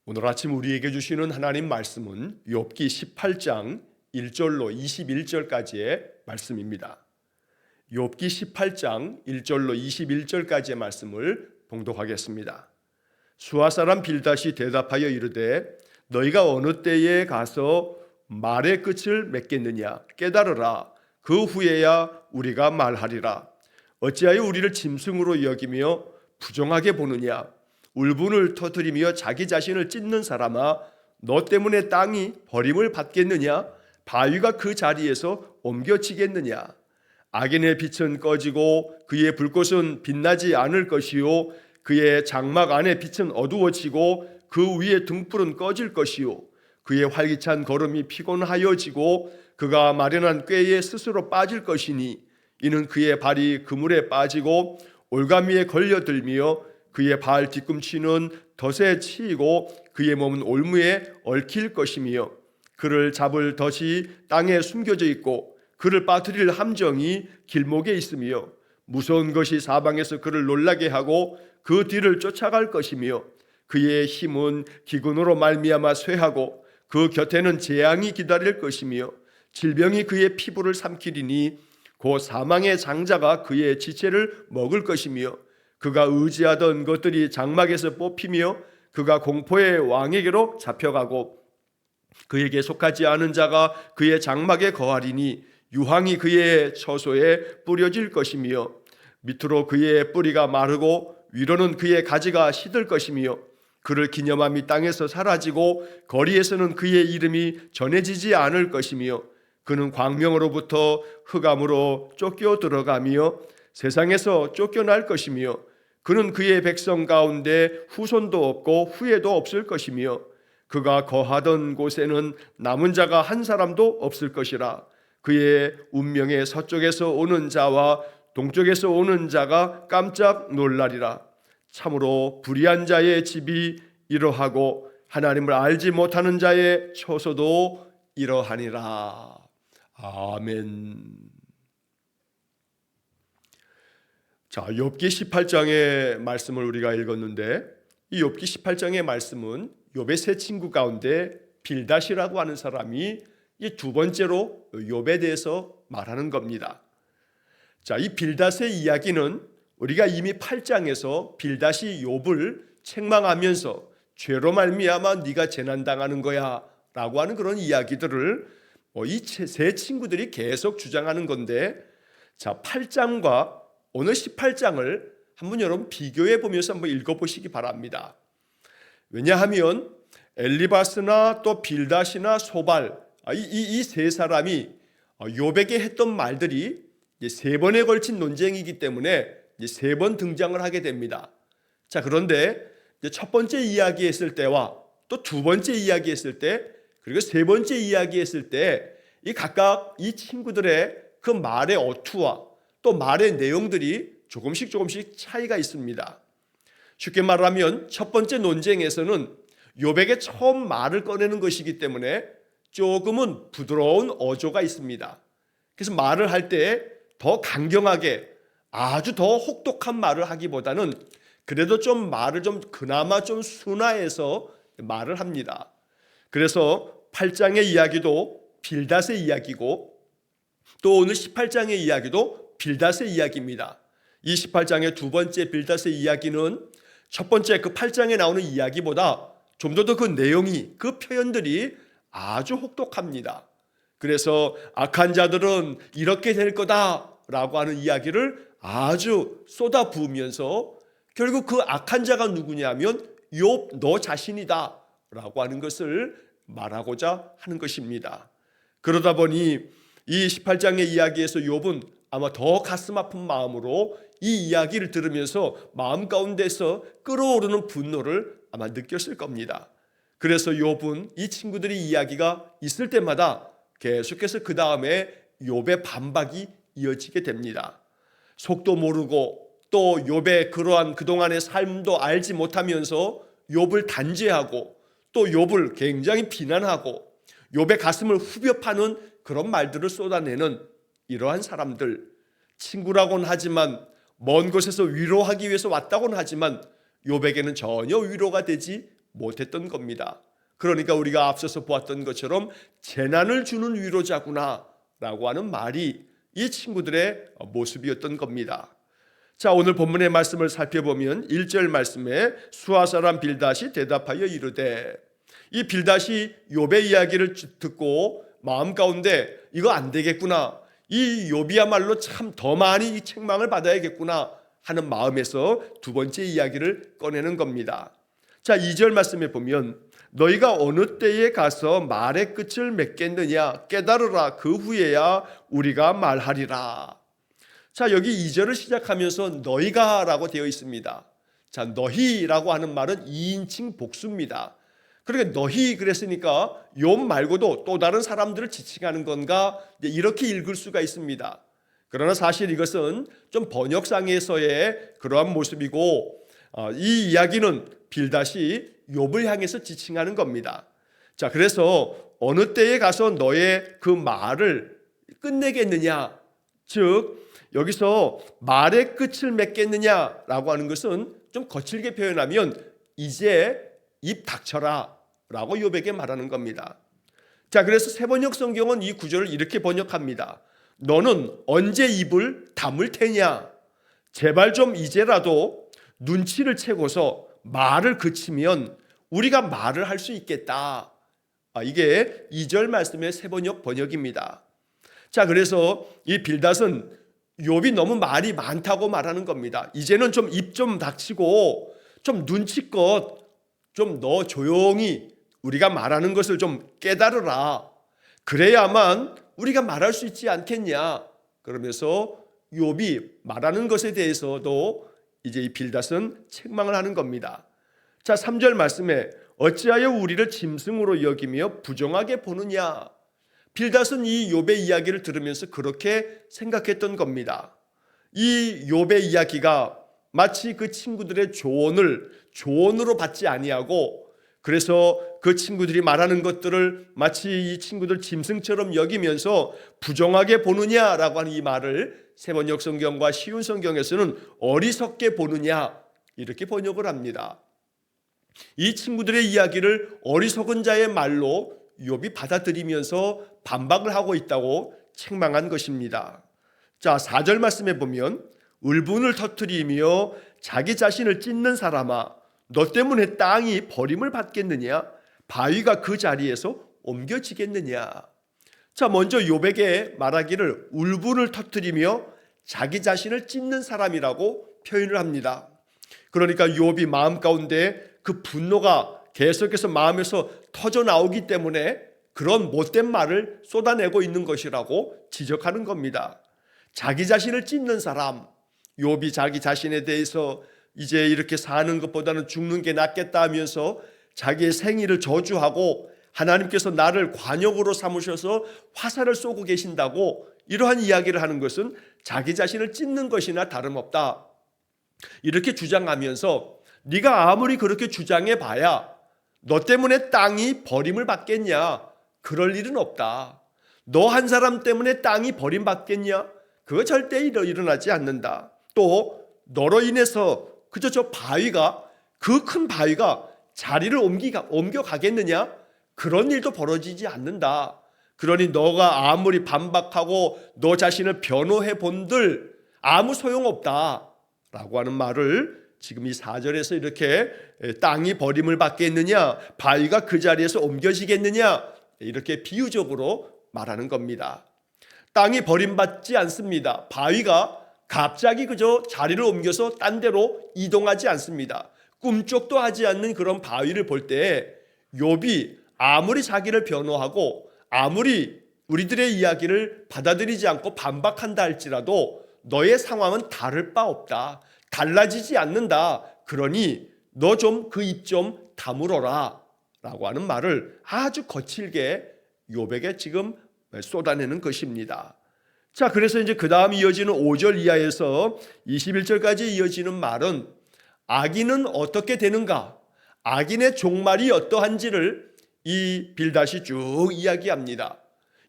오늘 아침 우리에게 주시는 하나님 말씀은 욥기 18장 1절로 21절까지의 말씀입니다. 욥기 18장 1절로 21절까지의 말씀을 봉독하겠습니다. 수아 사람 빌닷이 대답하여 이르되 너희가 어느 때에 가서 말의 끝을 맺겠느냐 깨달으라. 그 후에야 우리가 말하리라. 어찌하여 우리를 짐승으로 여기며 부정하게 보느냐. 울분을 터뜨리며 자기 자신을 찢는 사람아, 너 때문에 땅이 버림을 받겠느냐? 바위가 그 자리에서 옮겨지겠느냐? 악인의 빛은 꺼지고 그의 불꽃은 빛나지 않을 것이요, 그의 장막 안의 빛은 어두워지고 그 위의 등불은 꺼질 것이요, 그의 활기찬 걸음이 피곤하여지고 그가 마련한 꾀에 스스로 빠질 것이니, 이는 그의 발이 그물에 빠지고 올가미에 걸려들며 그의 발 뒤꿈치는 덫에 치이고 그의 몸은 올무에 얽힐 것이며, 그를 잡을 덫이 땅에 숨겨져 있고 그를 빠뜨릴 함정이 길목에 있으며, 무서운 것이 사방에서 그를 놀라게 하고 그 뒤를 쫓아갈 것이며, 그의 힘은 기근으로 말미암아 쇠하고 그 곁에는 재앙이 기다릴 것이며, 질병이 그의 피부를 삼키리니 곧 사망의 장자가 그의 지체를 먹을 것이며, 그가 의지하던 것들이 장막에서 뽑히며 그가 공포의 왕에게로 잡혀가고 그에게 속하지 않은 자가 그의 장막에 거하리니 유황이 그의 처소에 뿌려질 것이며, 밑으로 그의 뿌리가 마르고 위로는 그의 가지가 시들 것이며, 그를 기념함이 땅에서 사라지고 거리에서는 그의 이름이 전해지지 않을 것이며, 그는 광명으로부터 흑암으로 쫓겨 들어가며 세상에서 쫓겨날 것이며, 그는 그의 백성 가운데 후손도 없고 후예도 없을 것이며, 그가 거하던 곳에는 남은 자가 한 사람도 없을 것이라. 그의 운명의 서쪽에서 오는 자와 동쪽에서 오는 자가 깜짝 놀라리라. 참으로 불의한 자의 집이 이러하고 하나님을 알지 못하는 자의 처소도 이러하니라. 아멘. 자, 욥기 18장의 말씀을 우리가 읽었는데, 이 욥기 18장의 말씀은 욥의 세 친구 가운데 빌닷이라고 하는 사람이 이 두 번째로 욥에 대해서 말하는 겁니다. 자, 이 빌닷의 이야기는 우리가 이미 8장에서 빌닷이 욥을 책망하면서 죄로 말미암아 네가 재난당하는 거야 라고 하는 그런 이야기들을 이 세 친구들이 계속 주장하는 건데, 자, 8장과 오늘 18장을 한번 여러분 비교해 보면서 한번 읽어보시기 바랍니다. 왜냐하면 엘리바스나 또 빌닷이나 소발, 이 세 사람이 욥에게 했던 말들이 세 번에 걸친 논쟁이기 때문에 세 번 등장을 하게 됩니다. 자, 그런데 첫 번째 이야기했을 때와 또 두 번째 이야기했을 때, 그리고 세 번째 이야기했을 때 이 각각 이 친구들의 그 말의 어투와 또 말의 내용들이 조금씩 차이가 있습니다. 쉽게 말하면 첫 번째 논쟁에서는 욥에게 처음 말을 꺼내는 것이기 때문에 조금은 부드러운 어조가 있습니다. 그래서 말을 할 때 더 강경하게 아주 더 혹독한 말을 하기보다는 그래도 좀 말을 좀 그나마 좀 순화해서 말을 합니다. 그래서 8장의 이야기도 빌닷의 이야기고 또 오늘 18장의 이야기도 빌닷의 이야기입니다. 이 18장의 두 번째 빌닷의 이야기는 첫 번째 그 8장에 나오는 이야기보다 좀 더 그 내용이, 그 표현들이 아주 혹독합니다. 그래서 악한 자들은 이렇게 될 거다라고 하는 이야기를 아주 쏟아부으면서 결국 그 악한 자가 누구냐면 욥 너 자신이다 라고 하는 것을 말하고자 하는 것입니다. 그러다 보니 이 18장의 이야기에서 욥은 아마 더 가슴 아픈 마음으로 이 이야기를 들으면서 마음 가운데서 끓어오르는 분노를 아마 느꼈을 겁니다. 그래서 욥은 이 친구들의 이야기가 있을 때마다 계속해서 그 다음에 욥의 반박이 이어지게 됩니다. 속도 모르고 또 욥의 그러한 그동안의 삶도 알지 못하면서 욥을 단죄하고 또 욥을 굉장히 비난하고 욥의 가슴을 후벼 파는 그런 말들을 쏟아내는 이러한 사람들, 친구라고는 하지만 먼 곳에서 위로하기 위해서 왔다고는 하지만 욥에게는 전혀 위로가 되지 못했던 겁니다. 그러니까 우리가 앞서서 보았던 것처럼 재난을 주는 위로자구나 라고 하는 말이 이 친구들의 모습이었던 겁니다. 자, 오늘 본문의 말씀을 살펴보면 1절 말씀에 수아 사람 빌닷이 대답하여 이르되, 이 빌닷이 욥의 이야기를 듣고 마음 가운데 이거 안 되겠구나, 이 욥이야말로 참 더 많이 이 책망을 받아야겠구나 하는 마음에서 두 번째 이야기를 꺼내는 겁니다. 자, 2절 말씀에 보면 너희가 어느 때에 가서 말의 끝을 맺겠느냐, 깨달으라, 그 후에야 우리가 말하리라. 자, 여기 2절을 시작하면서 너희가 라고 되어 있습니다. 자, 너희라고 하는 말은 2인칭 복수입니다. 그러니까 너희 그랬으니까 욥 말고도 또 다른 사람들을 지칭하는 건가, 이렇게 읽을 수가 있습니다. 그러나 사실 이것은 좀 번역상에서의 그러한 모습이고, 이 이야기는 빌닷이 욥을 향해서 지칭하는 겁니다. 자, 그래서 어느 때에 가서 너의 그 말을 끝내겠느냐, 즉 여기서 말의 끝을 맺겠느냐라고 하는 것은 좀 거칠게 표현하면 이제 입 닥쳐라 라고 욥에게 말하는 겁니다. 자, 그래서 세번역 성경은 이 구절을 이렇게 번역합니다. 너는 언제 입을 다물 테냐? 제발 좀 이제라도 눈치를 채고서 말을 그치면 우리가 말을 할 수 있겠다. 이게 2절 말씀의 세번역 번역입니다. 자, 그래서 이 빌닷은 욥이 너무 말이 많다고 말하는 겁니다. 이제는 좀 입 좀 닥치고 좀 눈치껏 좀 너 조용히 우리가 말하는 것을 좀 깨달으라. 그래야만 우리가 말할 수 있지 않겠냐. 그러면서 욥이 말하는 것에 대해서도 이제 이 빌닷은 책망을 하는 겁니다. 자, 3절 말씀에 어찌하여 우리를 짐승으로 여기며 부정하게 보느냐. 빌닷은 이 욥의 이야기를 들으면서 그렇게 생각했던 겁니다. 이 욥의 이야기가 마치 그 친구들의 조언을 조언으로 받지 아니하고, 그래서 그 친구들이 말하는 것들을 마치 이 친구들 짐승처럼 여기면서 부정하게 보느냐라고 하는 이 말을 세번역 성경과 쉬운 성경에서는 어리석게 보느냐 이렇게 번역을 합니다. 이 친구들의 이야기를 어리석은 자의 말로 욥이 받아들이면서 반박을 하고 있다고 책망한 것입니다. 자, 4절 말씀에 보면 울분을 터뜨리며 자기 자신을 찢는 사람아, 너 때문에 땅이 버림을 받겠느냐? 바위가 그 자리에서 옮겨지겠느냐? 자, 먼저 욥에게 말하기를 울분을 터뜨리며 자기 자신을 찢는 사람이라고 표현을 합니다. 그러니까 욥이 마음 가운데 그 분노가 계속해서 마음에서 터져 나오기 때문에 그런 못된 말을 쏟아내고 있는 것이라고 지적하는 겁니다. 자기 자신을 찢는 사람, 욥이 자기 자신에 대해서 이제 이렇게 사는 것보다는 죽는 게 낫겠다 하면서 자기의 생일을 저주하고 하나님께서 나를 관역으로 삼으셔서 화살을 쏘고 계신다고 이러한 이야기를 하는 것은 자기 자신을 찢는 것이나 다름없다. 이렇게 주장하면서 네가 아무리 그렇게 주장해 봐야 너 때문에 땅이 버림을 받겠냐? 그럴 일은 없다. 너 한 사람 때문에 땅이 버림받겠냐? 그거 절대 일어나지 않는다. 또 너로 인해서 그저 저 바위가, 그 큰 바위가 자리를 옮겨가겠느냐? 그런 일도 벌어지지 않는다. 그러니 너가 아무리 반박하고 너 자신을 변호해 본들 아무 소용없다 라고 하는 말을 지금 이 4절에서 이렇게 땅이 버림을 받겠느냐, 바위가 그 자리에서 옮겨지겠느냐, 이렇게 비유적으로 말하는 겁니다. 땅이 버림받지 않습니다. 바위가 갑자기 그저 자리를 옮겨서 딴 데로 이동하지 않습니다. 꿈쩍도 하지 않는 그런 바위를 볼 때 욥이 아무리 자기를 변호하고 아무리 우리들의 이야기를 받아들이지 않고 반박한다 할지라도 너의 상황은 다를 바 없다. 달라지지 않는다. 그러니 너 좀 그 입 좀 다물어라 라고 하는 말을 아주 거칠게 욥에게 지금 쏟아내는 것입니다. 자, 그래서 이제 그 다음 이어지는 5절 이하에서 21절까지 이어지는 말은 악인은 어떻게 되는가, 악인의 종말이 어떠한지를 이 빌닷이 쭉 이야기합니다.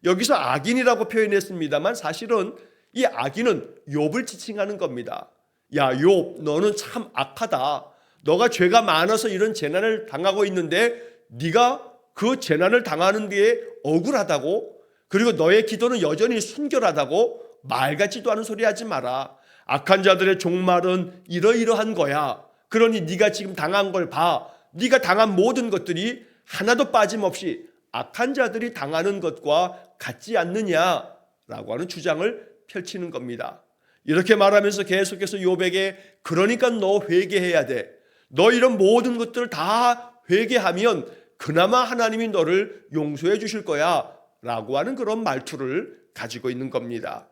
여기서 악인이라고 표현했습니다만 사실은 이 악인은 욥을 지칭하는 겁니다. 야, 욥, 너는 참 악하다. 너가 죄가 많아서 이런 재난을 당하고 있는데 네가 그 재난을 당하는 게 억울하다고, 그리고 너의 기도는 여전히 순결하다고 말 같지도 않은 소리 하지 마라. 악한 자들의 종말은 이러이러한 거야. 그러니 네가 지금 당한 걸 봐. 네가 당한 모든 것들이 하나도 빠짐없이 악한 자들이 당하는 것과 같지 않느냐라고 하는 주장을 펼치는 겁니다. 이렇게 말하면서 계속해서 욥에게 그러니까 너 회개해야 돼. 너 이런 모든 것들을 다 회개하면 그나마 하나님이 너를 용서해 주실 거야 라고 하는 그런 말투를 가지고 있는 겁니다.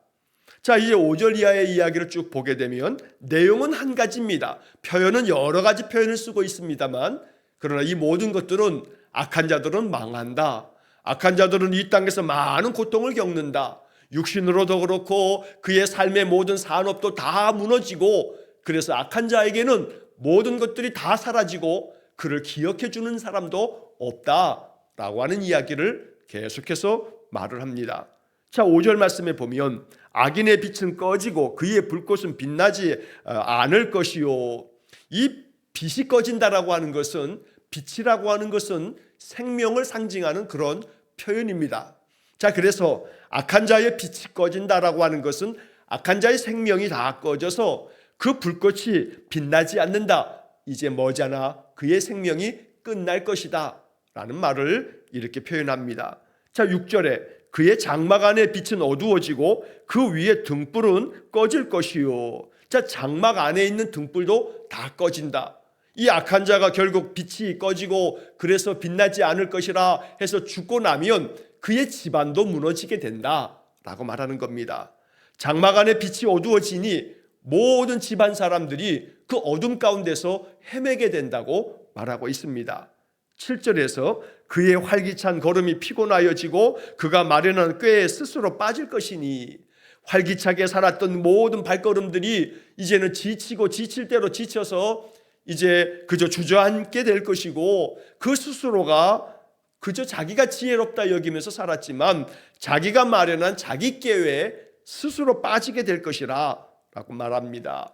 자, 이제 5절 이하의 이야기를 쭉 보게 되면 내용은 한 가지입니다. 표현은 여러 가지 표현을 쓰고 있습니다만, 그러나 이 모든 것들은 악한 자들은 망한다. 악한 자들은 이 땅에서 많은 고통을 겪는다. 육신으로도 그렇고 그의 삶의 모든 산업도 다 무너지고, 그래서 악한 자에게는 모든 것들이 다 사라지고 그를 기억해 주는 사람도 없다라고 하는 이야기를 계속해서 말을 합니다. 자, 5절 말씀에 보면 악인의 빛은 꺼지고 그의 불꽃은 빛나지 않을 것이요. 이 빛이 꺼진다라고 하는 것은, 빛이라고 하는 것은 생명을 상징하는 그런 표현입니다. 자, 그래서 악한 자의 빛이 꺼진다라고 하는 것은 악한 자의 생명이 다 꺼져서 그 불꽃이 빛나지 않는다. 이제 머지않아 그의 생명이 끝날 것이다 라는 말을 이렇게 표현합니다. 자, 6절에 그의 장막 안에 빛은 어두워지고 그 위에 등불은 꺼질 것이요. 자, 장막 안에 있는 등불도 다 꺼진다. 이 악한 자가 결국 빛이 꺼지고 그래서 빛나지 않을 것이라 해서 죽고 나면 그의 집안도 무너지게 된다라고 말하는 겁니다. 장막 안에 빛이 어두워지니 모든 집안 사람들이 그 어둠 가운데서 헤매게 된다고 말하고 있습니다. 7절에서 그의 활기찬 걸음이 피곤하여지고 그가 마련한 꾀에 스스로 빠질 것이니, 활기차게 살았던 모든 발걸음들이 이제는 지치고 지칠 대로 지쳐서 이제 그저 주저앉게 될 것이고, 그 스스로가 그저 자기가 지혜롭다 여기면서 살았지만 자기가 마련한 자기 꾀에 스스로 빠지게 될 것이라 라고 말합니다.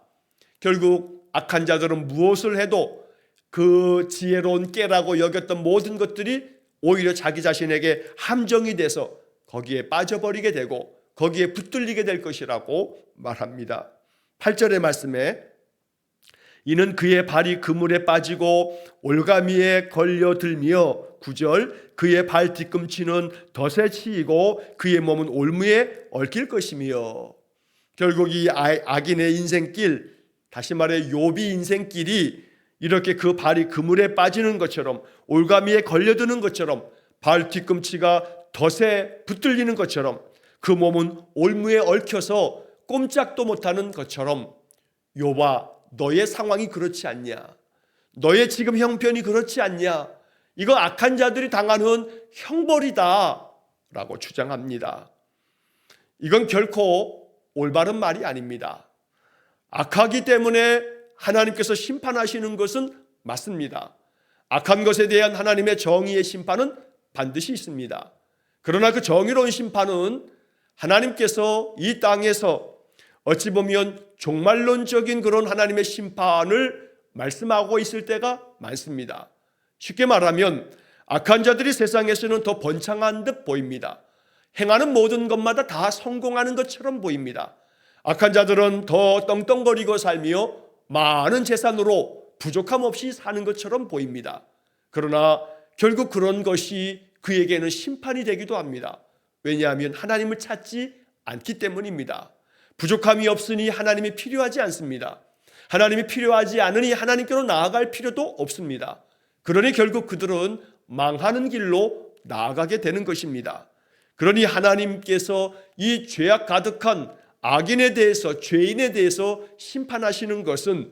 결국 악한 자들은 무엇을 해도 그 지혜로운 깨라고 여겼던 모든 것들이 오히려 자기 자신에게 함정이 돼서 거기에 빠져버리게 되고 거기에 붙들리게 될 것이라고 말합니다. 8절의 말씀에 이는 그의 발이 그물에 빠지고 올가미에 걸려들며, 9절 그의 발 뒤꿈치는 덫에 치이고 그의 몸은 올무에 얽힐 것이며, 결국 이 악인의 인생길, 다시 말해 욥이 인생길이 이렇게 그 발이 그물에 빠지는 것처럼, 올가미에 걸려드는 것처럼, 발 뒤꿈치가 덫에 붙들리는 것처럼, 그 몸은 올무에 얽혀서 꼼짝도 못하는 것처럼, 욥아 너의 상황이 그렇지 않냐? 너의 지금 형편이 그렇지 않냐? 이거 악한 자들이 당하는 형벌이다 라고 주장합니다. 이건 결코 올바른 말이 아닙니다. 악하기 때문에 하나님께서 심판하시는 것은 맞습니다. 악한 것에 대한 하나님의 정의의 심판은 반드시 있습니다. 그러나 그 정의로운 심판은 하나님께서 이 땅에서 어찌 보면 종말론적인 그런 하나님의 심판을 말씀하고 있을 때가 많습니다. 쉽게 말하면 악한 자들이 세상에서는 더 번창한 듯 보입니다. 행하는 모든 것마다 다 성공하는 것처럼 보입니다. 악한 자들은 더 떵떵거리고 살며 많은 재산으로 부족함 없이 사는 것처럼 보입니다. 그러나 결국 그런 것이 그에게는 심판이 되기도 합니다. 왜냐하면 하나님을 찾지 않기 때문입니다. 부족함이 없으니 하나님이 필요하지 않습니다. 하나님이 필요하지 않으니 하나님께로 나아갈 필요도 없습니다. 그러니 결국 그들은 망하는 길로 나아가게 되는 것입니다. 그러니 하나님께서 이 죄악 가득한 악인에 대해서, 죄인에 대해서 심판하시는 것은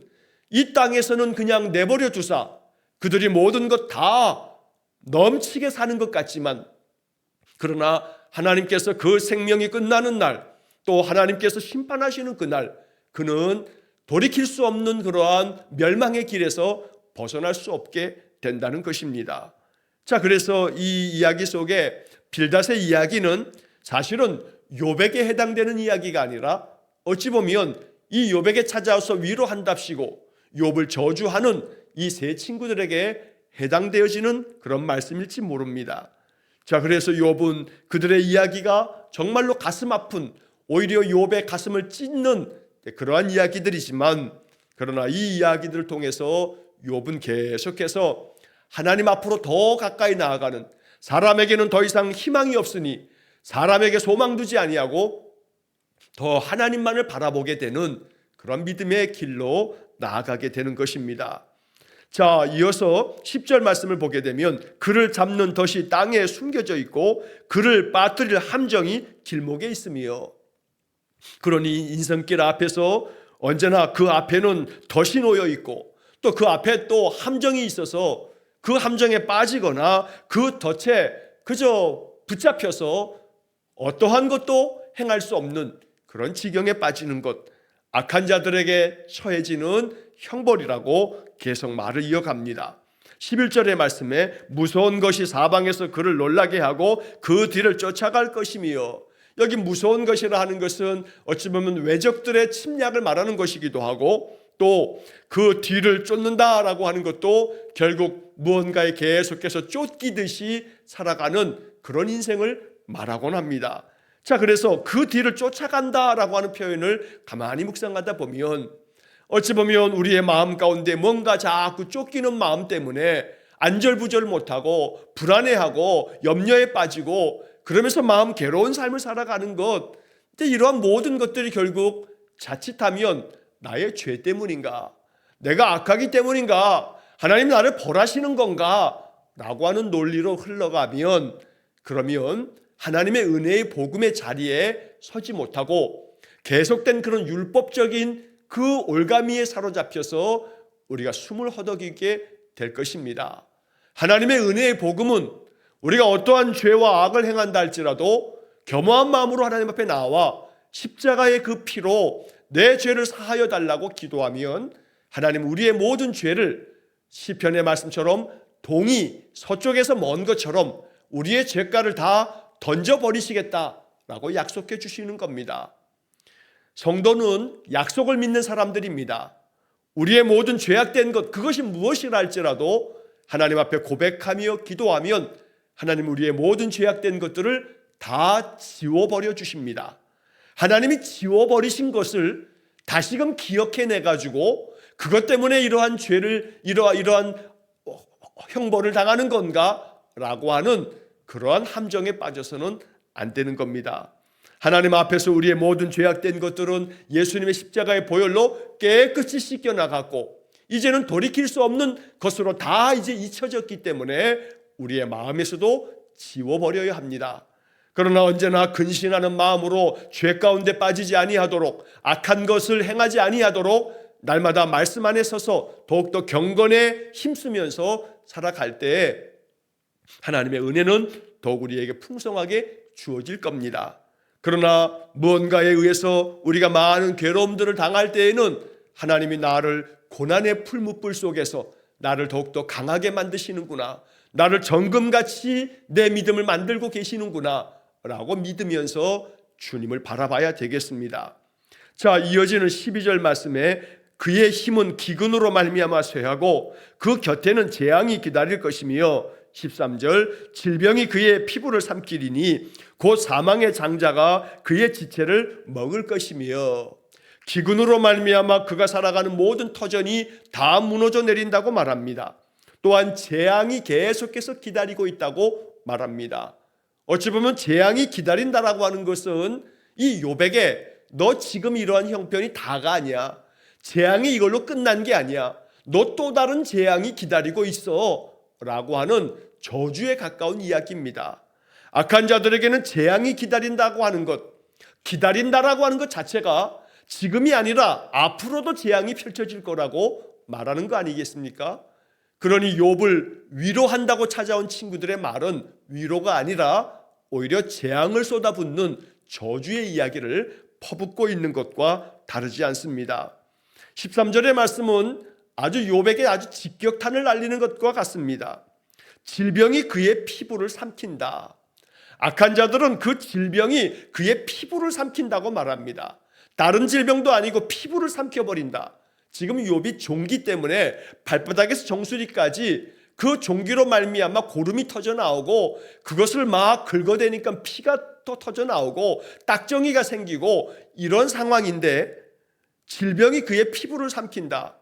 이 땅에서는 그냥 내버려 두사 그들이 모든 것 다 넘치게 사는 것 같지만, 그러나 하나님께서 그 생명이 끝나는 날, 또 하나님께서 심판하시는 그날, 그는 돌이킬 수 없는 그러한 멸망의 길에서 벗어날 수 없게 된다는 것입니다. 자, 그래서 이 이야기 속에 빌닷의 이야기는 사실은 욥에게 해당되는 이야기가 아니라 어찌 보면 이 욥에게 찾아와서 위로한답시고 욥을 저주하는 이 세 친구들에게 해당되어지는 그런 말씀일지 모릅니다. 자, 그래서 욥은 그들의 이야기가 정말로 가슴 아픈, 오히려 욥의 가슴을 찢는 그러한 이야기들이지만, 그러나 이 이야기들을 통해서 욥은 계속해서 하나님 앞으로 더 가까이 나아가는, 사람에게는 더 이상 희망이 없으니 사람에게 소망 두지 아니하고 더 하나님만을 바라보게 되는 그런 믿음의 길로 나아가게 되는 것입니다. 자, 이어서 10절 말씀을 보게 되면 그를 잡는 덫이 땅에 숨겨져 있고 그를 빠뜨릴 함정이 길목에 있으며, 그러니 인생길 앞에서 언제나 그 앞에는 덫이 놓여 있고 또 그 앞에 또 함정이 있어서 그 함정에 빠지거나 그 덫에 그저 붙잡혀서 어떠한 것도 행할 수 없는 그런 지경에 빠지는 것, 악한 자들에게 처해지는 형벌이라고 계속 말을 이어갑니다. 11절의 말씀에 무서운 것이 사방에서 그를 놀라게 하고 그 뒤를 쫓아갈 것이며, 여기 무서운 것이라 하는 것은 어찌 보면 외적들의 침략을 말하는 것이기도 하고 또 그 뒤를 쫓는다라고 하는 것도 결국 무언가에 계속해서 쫓기듯이 살아가는 그런 인생을 말하곤 합니다. 자, 그래서 그 뒤를 쫓아간다라고 하는 표현을 가만히 묵상하다 보면 어찌 보면 우리의 마음 가운데 뭔가 자꾸 쫓기는 마음 때문에 안절부절 못하고 불안해하고 염려에 빠지고 그러면서 마음 괴로운 삶을 살아가는 것, 근데 이러한 모든 것들이 결국 자칫하면 나의 죄 때문인가, 내가 악하기 때문인가, 하나님 나를 벌하시는 건가 라고 하는 논리로 흘러가면, 그러면 하나님의 은혜의 복음의 자리에 서지 못하고 계속된 그런 율법적인 그 올가미에 사로잡혀서 우리가 숨을 허덕이게 될 것입니다. 하나님의 은혜의 복음은 우리가 어떠한 죄와 악을 행한다 할지라도 겸허한 마음으로 하나님 앞에 나와 십자가의 그 피로 내 죄를 사하여 달라고 기도하면 하나님 우리의 모든 죄를 시편의 말씀처럼 동이 서쪽에서 먼 것처럼 우리의 죄가를 다 던져버리시겠다라고 약속해 주시는 겁니다. 성도는 약속을 믿는 사람들입니다. 우리의 모든 죄악된 것, 그것이 무엇이라 할지라도 하나님 앞에 고백하며 기도하면 하나님 우리의 모든 죄악된 것들을 다 지워버려 주십니다. 하나님이 지워버리신 것을 다시금 기억해내 가지고 그것 때문에 이러한 죄를 이러한 형벌을 당하는 건가 라고 하는 그러한 함정에 빠져서는 안 되는 겁니다. 하나님 앞에서 우리의 모든 죄악된 것들은 예수님의 십자가의 보혈로 깨끗이 씻겨나갔고 이제는 돌이킬 수 없는 것으로 다 이제 잊혀졌기 때문에 우리의 마음에서도 지워버려야 합니다. 그러나 언제나 근신하는 마음으로 죄 가운데 빠지지 아니하도록, 악한 것을 행하지 아니하도록 날마다 말씀 안에 서서 더욱더 경건에 힘쓰면서 살아갈 때에 하나님의 은혜는 더욱 우리에게 풍성하게 주어질 겁니다. 그러나 무언가에 의해서 우리가 많은 괴로움들을 당할 때에는 하나님이 나를 고난의 풀무불 속에서 나를 더욱더 강하게 만드시는구나, 나를 정금같이 내 믿음을 만들고 계시는구나 라고 믿으면서 주님을 바라봐야 되겠습니다. 자, 이어지는 12절 말씀에 그의 힘은 기근으로 말미암아 쇠하고 그 곁에는 재앙이 기다릴 것이며 13절 질병이 그의 피부를 삼키리니 곧 사망의 장자가 그의 지체를 먹을 것이며, 기근으로 말미암아 그가 살아가는 모든 터전이 다 무너져 내린다고 말합니다. 또한 재앙이 계속해서 기다리고 있다고 말합니다. 어찌 보면 재앙이 기다린다라고 하는 것은 이 욥에게 너 지금 이러한 형편이 다가 아니야, 재앙이 이걸로 끝난 게 아니야, 너 또 다른 재앙이 기다리고 있어 라고 하는 저주에 가까운 이야기입니다. 악한 자들에게는 재앙이 기다린다고 하는 것, 기다린다라고 하는 것 자체가 지금이 아니라 앞으로도 재앙이 펼쳐질 거라고 말하는 거 아니겠습니까? 그러니 욥을 위로한다고 찾아온 친구들의 말은 위로가 아니라 오히려 재앙을 쏟아붓는 저주의 이야기를 퍼붓고 있는 것과 다르지 않습니다. 13절의 말씀은 아주 욥에게 아주 직격탄을 날리는 것과 같습니다. 질병이 그의 피부를 삼킨다. 악한 자들은 그 질병이 그의 피부를 삼킨다고 말합니다. 다른 질병도 아니고 피부를 삼켜버린다. 지금 욥이 종기 때문에 발바닥에서 정수리까지 그 종기로 말미암아 고름이 터져 나오고 그것을 막 긁어대니까 피가 또 터져 나오고 딱정이가 생기고 이런 상황인데 질병이 그의 피부를 삼킨다.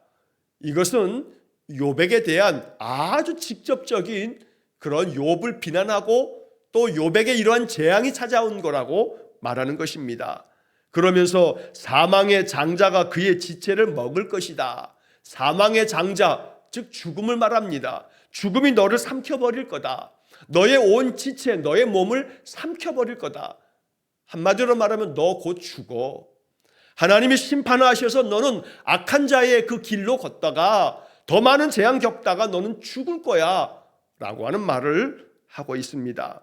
이것은 욥에게 대한 아주 직접적인 그런 욥을 비난하고 또 욥에게 이러한 재앙이 찾아온 거라고 말하는 것입니다. 그러면서 사망의 장자가 그의 지체를 먹을 것이다. 사망의 장자, 즉 죽음을 말합니다. 죽음이 너를 삼켜버릴 거다. 너의 온 지체, 너의 몸을 삼켜버릴 거다. 한마디로 말하면 너 곧 죽어. 하나님이 심판하셔서 너는 악한 자의 그 길로 걷다가 더 많은 재앙 겪다가 너는 죽을 거야 라고 하는 말을 하고 있습니다.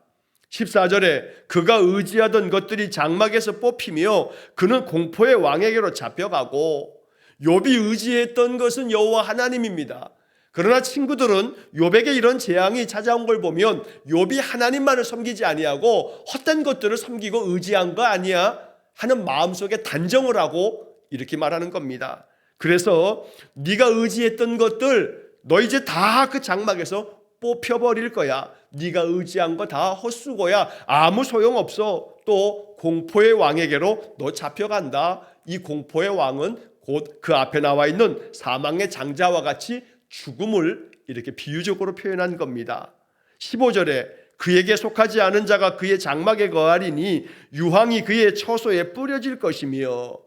14절에 그가 의지하던 것들이 장막에서 뽑히며 그는 공포의 왕에게로 잡혀가고, 욥이 의지했던 것은 여호와 하나님입니다. 그러나 친구들은 욥에게 이런 재앙이 찾아온 걸 보면 욥이 하나님만을 섬기지 아니하고 헛된 것들을 섬기고 의지한 거 아니야 하는 마음속에 단정을 하고 이렇게 말하는 겁니다. 그래서 네가 의지했던 것들 너 이제 다 그 장막에서 뽑혀버릴 거야. 네가 의지한 거 다 헛수고야. 아무 소용없어. 또 공포의 왕에게로 너 잡혀간다. 이 공포의 왕은 곧 그 앞에 나와 있는 사망의 장자와 같이 죽음을 이렇게 비유적으로 표현한 겁니다. 15절에 그에게 속하지 않은 자가 그의 장막에 거하리니 유황이 그의 처소에 뿌려질 것이며,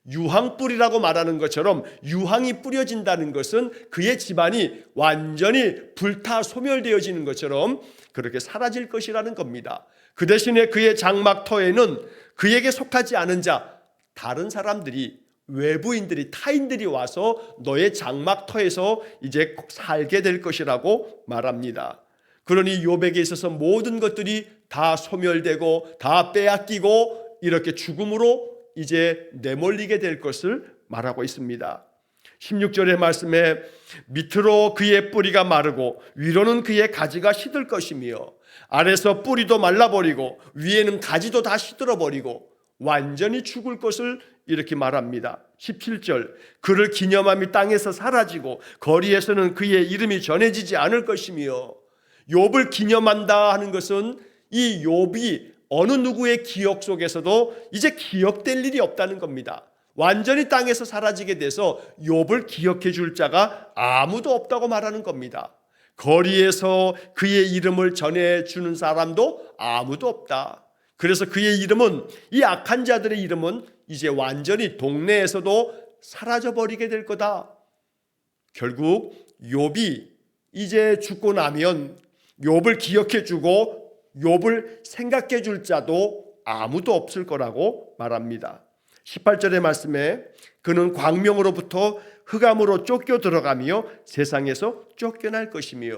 유황불이라고 말하는 것처럼 유황이 뿌려진다는 것은 그의 집안이 완전히 불타 소멸되어지는 것처럼 그렇게 사라질 것이라는 겁니다. 그 대신에 그의 장막터에는 그에게 속하지 않은 자, 다른 사람들이, 외부인들이, 타인들이 와서 너의 장막터에서 이제 살게 될 것이라고 말합니다. 그러니 욥에게 있어서 모든 것들이 다 소멸되고 다 빼앗기고 이렇게 죽음으로 이제 내몰리게 될 것을 말하고 있습니다. 16절의 말씀에 밑으로 그의 뿌리가 마르고 위로는 그의 가지가 시들 것이며, 아래서 뿌리도 말라버리고 위에는 가지도 다 시들어버리고 완전히 죽을 것을 이렇게 말합니다. 17절 그를 기념함이 땅에서 사라지고 거리에서는 그의 이름이 전해지지 않을 것이며, 욥을 기념한다 하는 것은 이 욥이 어느 누구의 기억 속에서도 이제 기억될 일이 없다는 겁니다. 완전히 땅에서 사라지게 돼서 욥을 기억해 줄 자가 아무도 없다고 말하는 겁니다. 거리에서 그의 이름을 전해주는 사람도 아무도 없다. 그래서 그의 이름은, 이 악한 자들의 이름은 이제 완전히 동네에서도 사라져버리게 될 거다. 결국 욥이 이제 죽고 나면 욥을 기억해 주고 욥을 생각해 줄 자도 아무도 없을 거라고 말합니다. 18절의 말씀에 그는 광명으로부터 흑암으로 쫓겨 들어가며 세상에서 쫓겨날 것이며,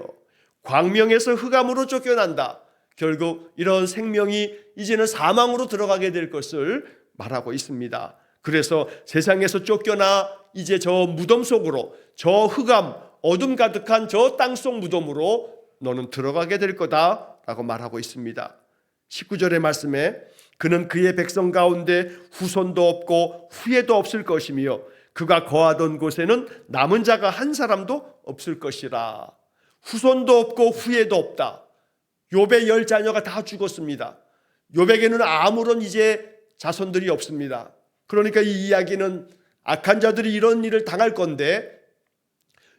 광명에서 흑암으로 쫓겨난다. 결국 이런 생명이 이제는 사망으로 들어가게 될 것을 말하고 있습니다. 그래서 세상에서 쫓겨나 이제 저 무덤 속으로, 저 흑암, 어둠 가득한 저 땅속 무덤으로 너는 들어가게 될 거다라고 말하고 있습니다. 19절의 말씀에 그는 그의 백성 가운데 후손도 없고 후예도 없을 것이며 그가 거하던 곳에는 남은 자가 한 사람도 없을 것이라. 후손도 없고 후예도 없다. 욥의 10자녀가 다 죽었습니다. 욥에게는 아무런 이제 자손들이 없습니다. 그러니까 이 이야기는 악한 자들이 이런 일을 당할 건데,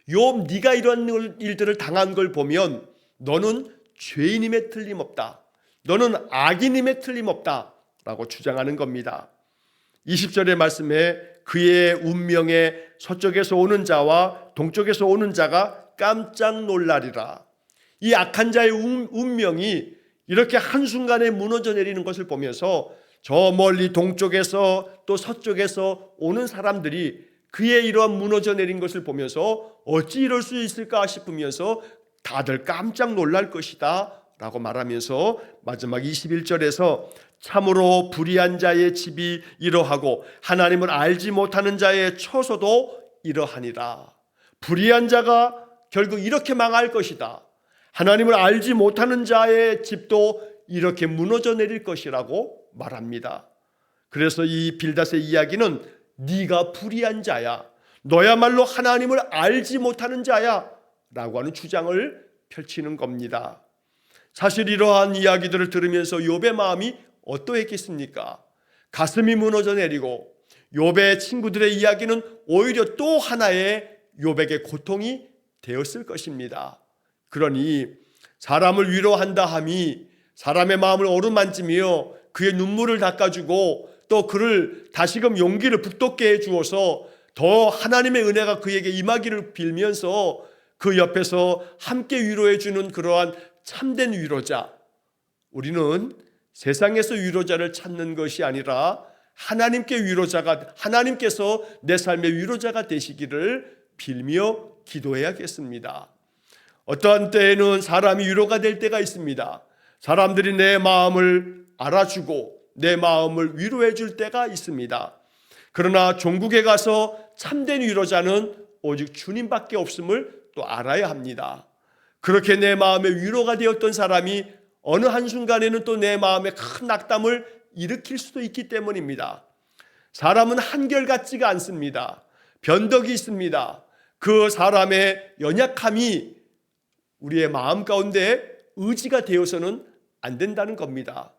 욥 네가 이런 일들을 당한 걸 보면 너는 죄인임에 틀림없다. 너는 악인임에 틀림없다 라고 주장하는 겁니다. 20절의 말씀에 그의 운명에 서쪽에서 오는 자와 동쪽에서 오는 자가 깜짝 놀라리라. 이 악한 자의 운명이 이렇게 한순간에 무너져 내리는 것을 보면서 저 멀리 동쪽에서 또 서쪽에서 오는 사람들이 그의 이러한 무너져 내린 것을 보면서 어찌 이럴 수 있을까 싶으면서 다들 깜짝 놀랄 것이다 라고 말하면서 마지막 21절에서 참으로 불의한 자의 집이 이러하고 하나님을 알지 못하는 자의 처소도 이러하니라. 불의한 자가 결국 이렇게 망할 것이다. 하나님을 알지 못하는 자의 집도 이렇게 무너져 내릴 것이라고 말합니다. 그래서 이 빌닷의 이야기는 네가 불의한 자야. 너야말로 하나님을 알지 못하는 자야 라고 하는 주장을 펼치는 겁니다. 사실 이러한 이야기들을 들으면서 욥의 마음이 어떠했겠습니까? 가슴이 무너져 내리고 욥의 친구들의 이야기는 오히려 또 하나의 욥에게 고통이 되었을 것입니다. 그러니 사람을 위로한다 함이 사람의 마음을 어루만지며 그의 눈물을 닦아주고 또 그를 다시금 용기를 북돋게 해주어서 더 하나님의 은혜가 그에게 임하기를 빌면서 그 옆에서 함께 위로해주는 그러한 참된 위로자, 우리는 세상에서 위로자를 찾는 것이 아니라 하나님께서 내 삶의 위로자가 되시기를 빌며 기도해야겠습니다. 어떠한 때에는 사람이 위로가 될 때가 있습니다. 사람들이 내 마음을 알아주고 내 마음을 위로해 줄 때가 있습니다. 그러나 종국에 가서 참된 위로자는 오직 주님밖에 없음을 또 알아야 합니다. 그렇게 내 마음에 위로가 되었던 사람이 어느 한순간에는 또 내 마음에 큰 낙담을 일으킬 수도 있기 때문입니다. 사람은 한결같지가 않습니다. 변덕이 있습니다. 그 사람의 연약함이 우리의 마음 가운데 의지가 되어서는 안 된다는 겁니다.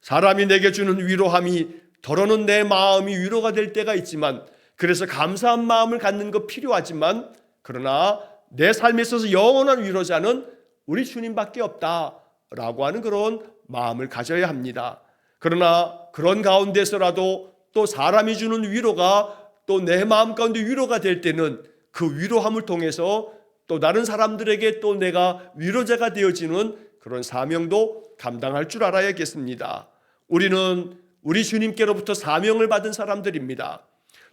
사람이 내게 주는 위로함이 더러는 내 마음이 위로가 될 때가 있지만, 그래서 감사한 마음을 갖는 것 필요하지만, 그러나 내 삶에 있어서 영원한 위로자는 우리 주님밖에 없다라고 하는 그런 마음을 가져야 합니다. 그러나 그런 가운데서라도 또 사람이 주는 위로가 또 내 마음 가운데 위로가 될 때는 그 위로함을 통해서 또 다른 사람들에게 또 내가 위로자가 되어지는 그런 사명도 감당할 줄 알아야겠습니다. 우리는 우리 주님께로부터 사명을 받은 사람들입니다.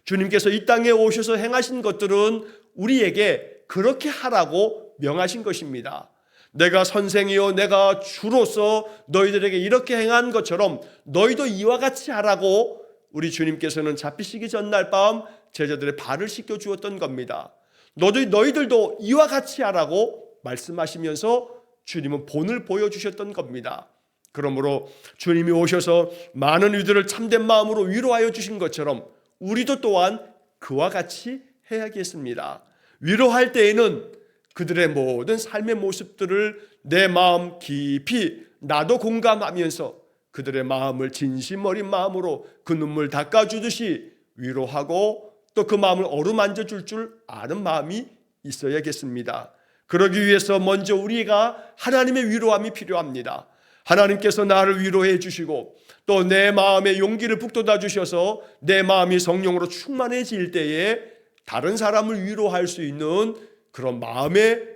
주님께서 이 땅에 오셔서 행하신 것들은 우리에게 그렇게 하라고 명하신 것입니다. 내가 선생이요 내가 주로서 너희들에게 이렇게 행한 것처럼 너희도 이와 같이 하라고 우리 주님께서는 잡히시기 전날 밤 제자들의 발을 씻겨 주었던 겁니다. 너희들도 이와 같이 하라고 말씀하시면서 주님은 본을 보여주셨던 겁니다. 그러므로 주님이 오셔서 많은 이들을 참된 마음으로 위로하여 주신 것처럼 우리도 또한 그와 같이 해야겠습니다. 위로할 때에는 그들의 모든 삶의 모습들을 내 마음 깊이 나도 공감하면서 그들의 마음을 진심 어린 마음으로 그 눈물 닦아주듯이 위로하고 또 그 마음을 어루만져 줄 아는 마음이 있어야겠습니다. 그러기 위해서 먼저 우리가 하나님의 위로함이 필요합니다. 하나님께서 나를 위로해 주시고 또 내 마음에 용기를 북돋아 주셔서 내 마음이 성령으로 충만해질 때에 다른 사람을 위로할 수 있는 그런 마음의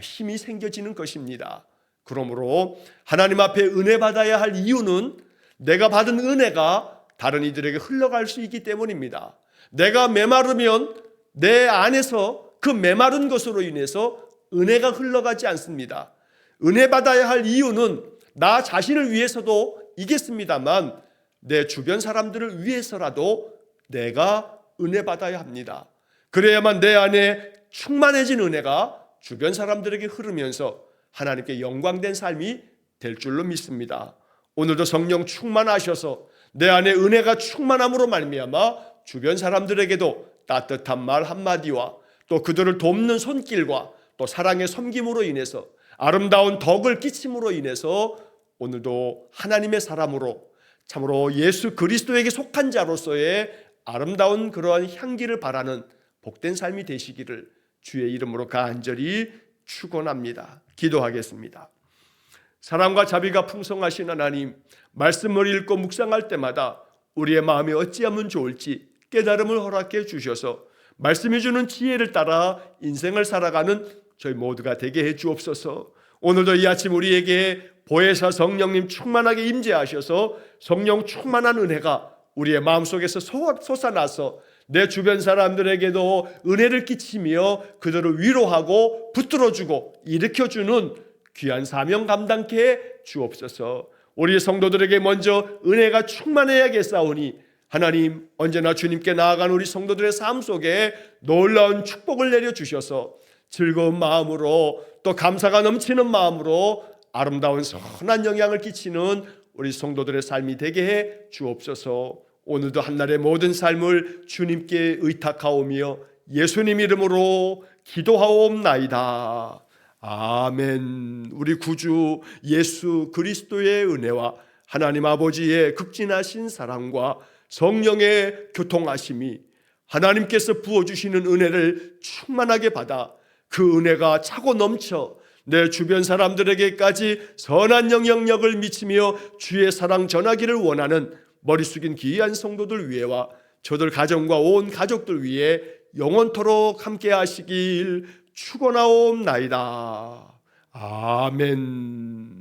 힘이 생겨지는 것입니다. 그러므로 하나님 앞에 은혜 받아야 할 이유는 내가 받은 은혜가 다른 이들에게 흘러갈 수 있기 때문입니다. 내가 메마르면 내 안에서 그 메마른 것으로 인해서 은혜가 흘러가지 않습니다. 은혜 받아야 할 이유는 나 자신을 위해서도 이겠습니다만 내 주변 사람들을 위해서라도 내가 은혜 받아야 합니다. 그래야만 내 안에 충만해진 은혜가 주변 사람들에게 흐르면서 하나님께 영광된 삶이 될 줄로 믿습니다. 오늘도 성령 충만하셔서 내 안에 은혜가 충만함으로 말미암아 주변 사람들에게도 따뜻한 말 한마디와 또 그들을 돕는 손길과 또 사랑의 섬김으로 인해서 아름다운 덕을 끼침으로 인해서 오늘도 하나님의 사람으로 참으로 예수 그리스도에게 속한 자로서의 아름다운 그러한 향기를 바라는 복된 삶이 되시기를 주의 이름으로 간절히 축원합니다. 기도하겠습니다. 사랑과 자비가 풍성하신 하나님, 말씀을 읽고 묵상할 때마다 우리의 마음이 어찌하면 좋을지 깨달음을 허락해 주셔서 말씀이 주는 지혜를 따라 인생을 살아가는 저희 모두가 되게 해 주옵소서. 오늘도 이 아침 우리에게 보혜사 성령님 충만하게 임재하셔서 성령 충만한 은혜가 우리의 마음속에서 솟아나서 내 주변 사람들에게도 은혜를 끼치며 그들을 위로하고 붙들어주고 일으켜주는 귀한 사명 감당케 해 주옵소서. 우리 성도들에게 먼저 은혜가 충만해야겠사오니 하나님, 언제나 주님께 나아간 우리 성도들의 삶 속에 놀라운 축복을 내려주셔서 즐거운 마음으로 또 감사가 넘치는 마음으로 아름다운 선한 영향을 끼치는 우리 성도들의 삶이 되게 해 주옵소서. 오늘도 한날의 모든 삶을 주님께 의탁하오며 예수님 이름으로 기도하옵나이다. 아멘. 우리 구주 예수 그리스도의 은혜와 하나님 아버지의 극진하신 사랑과 성령의 교통하심이 하나님께서 부어주시는 은혜를 충만하게 받아 그 은혜가 차고 넘쳐 내 주변 사람들에게까지 선한 영향력을 미치며 주의 사랑 전하기를 원하는 머리 숙인 귀한 성도들 위에와 저들 가정과 온 가족들 위해 영원토록 함께 하시길 축원하옵나이다. 아멘.